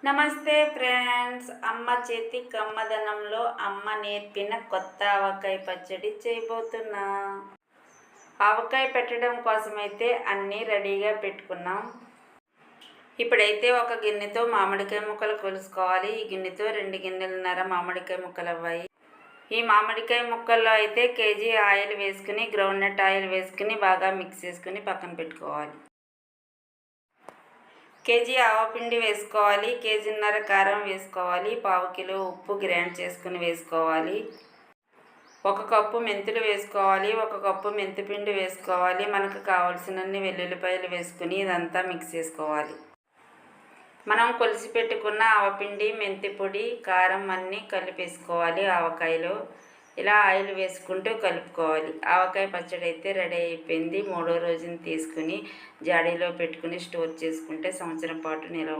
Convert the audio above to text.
నమస్తే ఫ్రెండ్స్, అమ్మ చేతి కమ్మదనంలో అమ్మ నేర్పిన కొత్త ఆవకాయ పచ్చడి చేయబోతున్నా. ఆవకాయ పెట్టడం కోసమైతే అన్నీ రెడీగా పెట్టుకున్నాం. ఇప్పుడైతే ఒక గిన్నెతో మామిడికాయ ముక్కలు కొలుసుకోవాలి. ఈ గిన్నెతో 2 గిన్నెలన్నర మామిడికాయ ముక్కలు అవ్వాయి. ఈ మామిడికాయ ముక్కల్లో అయితే కేజీ ఆయిల్ వేసుకుని, గ్రౌండ్నట్ ఆయిల్ వేసుకుని బాగా మిక్స్ చేసుకుని పక్కన పెట్టుకోవాలి. కేజీ ఆవపిండి వేసుకోవాలి. కేజీన్నర కారం వేసుకోవాలి. 1/2 కిలో ఉప్పు గ్రైండ్ చేసుకుని వేసుకోవాలి. 1 కప్పు మెంతులు వేసుకోవాలి. 1 కప్పు మెంతిపిండి వేసుకోవాలి. మనకు కావాల్సినన్ని వెల్లుల్లిపాయలు వేసుకుని ఇదంతా మిక్స్ చేసుకోవాలి. మనం కొలిసి పెట్టుకున్న ఆవపిండి, మెంతి పొడి, కారం అన్నీ కలిపేసుకోవాలి. ఆవకాయలో ఇలా ఆయిల్ వేసుకుంటూ కలుపుకోవాలి. ఆవకాయ పచ్చడి అయితే రెడీ అయిపోయింది. 3వ రోజున తీసుకుని జాడీలో పెట్టుకుని స్టోర్ చేసుకుంటే సంవత్సరం పాటు నిల్వ